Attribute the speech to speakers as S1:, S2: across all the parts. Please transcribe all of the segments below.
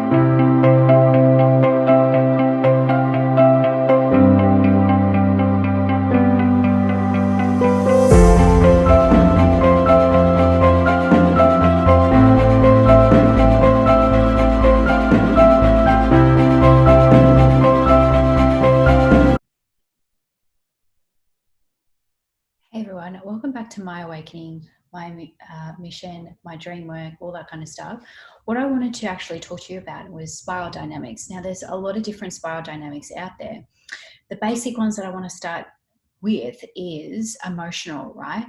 S1: Hey everyone, welcome back to My Awakening, My Mission, My Dream Work, all that kind of stuff. What I wanted to actually talk to you about was spiral dynamics. Now, there's a lot of different spiral dynamics out there. The basic ones that I want to start with is emotional, right?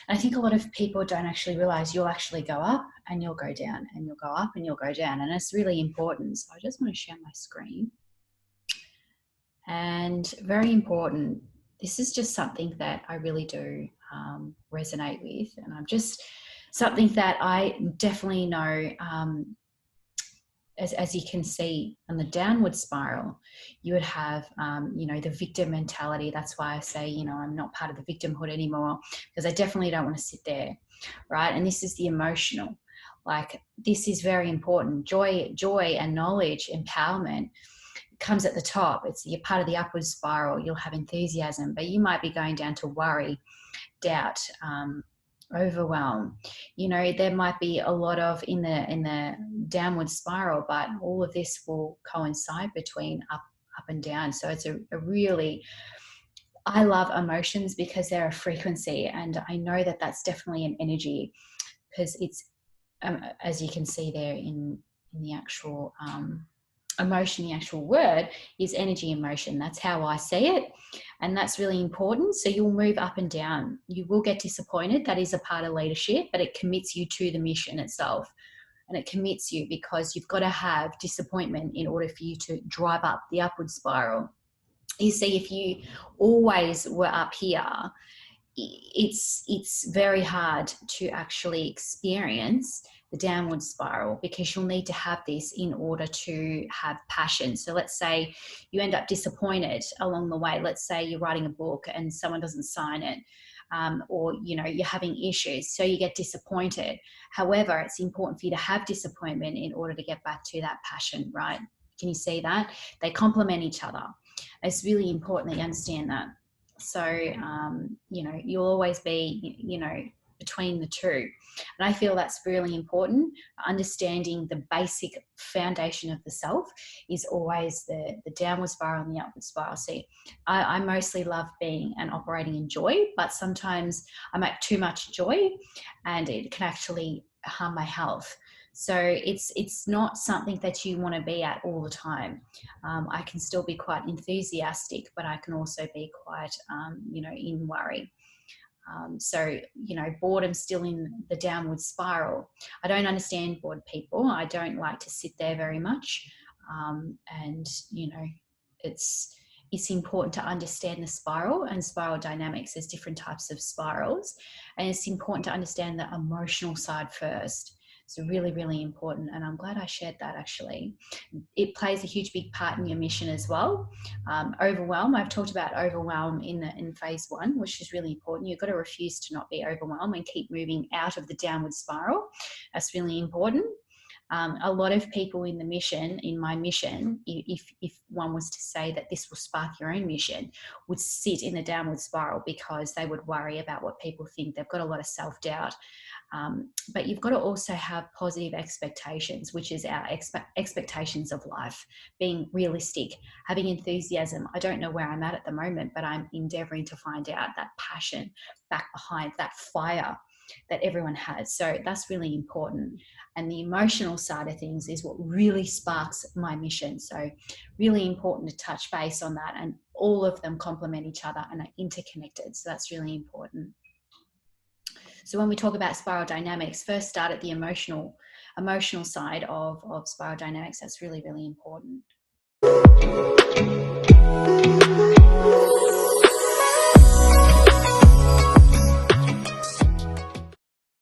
S1: And I think a lot of people don't actually realize you'll actually go up and you'll go down, and you'll go up and you'll go down. And it's really important. So I just want to share my screen. And very important, this is just something that I really do resonate with, and I'm just something that I definitely know, as you can see on the downward spiral, you would have, the victim mentality. That's why I say, I'm not part of the victimhood anymore, because I definitely don't want to sit there, right? And this is the emotional. Like, this is very important. Joy and knowledge, empowerment comes at the top. You're part of the upward spiral. You'll have enthusiasm, but you might be going down to worry, doubt, overwhelm. There might be a lot of in the downward spiral, but all of this will coincide between up and down. So it's a really, I love emotions because they're a frequency, and I know that that's definitely an energy, because it's as you can see there in the actual emotion, the actual word is energy in motion. That's how I see it, and that's really important. So you'll move up and down. You will get disappointed. That is a part of leadership, but it commits you to the mission itself, and it commits you, because you've got to have disappointment in order for you to drive up the upward spiral. You see, if you always were up here, it's very hard to actually experience the downward spiral, because you'll need to have this in order to have passion. So let's say you end up disappointed along the way. Let's say you're writing a book and someone doesn't sign it, or you're having issues, so you get disappointed. However, it's important for you to have disappointment in order to get back to that passion, right? Can you see that? They complement each other. It's really important that you understand that. So, you'll always be, between the two. And I feel that's really important. Understanding the basic foundation of the self is always the downward spiral and the upward spiral. See, I mostly love being and operating in joy, but sometimes I make too much joy and it can actually harm my health. So it's not something that you want to be at all the time. I can still be quite enthusiastic, but I can also be quite, in worry. So, boredom's still in the downward spiral. I don't understand bored people. I don't like to sit there very much. And, it's important to understand the spiral and spiral dynamics. There's different types of spirals, and it's important to understand the emotional side first. It's really, really important, and I'm glad I shared that. Actually, it plays a huge big part in your mission as well. Overwhelm, I've talked about overwhelm in phase 1, which is really important. You've got to refuse to not be overwhelmed and keep moving out of the downward spiral. That's really important. A lot of people in the mission, in my mission, if one was to say that this will spark your own mission, would sit in the downward spiral because they would worry about what people think. They've got a lot of self-doubt. But you've got to also have positive expectations, which is our expectations of life, being realistic, having enthusiasm. I don't know where I'm at the moment, but I'm endeavoring to find out that passion back behind, that fire that everyone has. So that's really important. And the emotional side of things is what really sparks my mission. So really important to touch base on that, and all of them complement each other and are interconnected. So that's really important. So when we talk about spiral dynamics, first start at the emotional side of spiral dynamics. That's really, really important.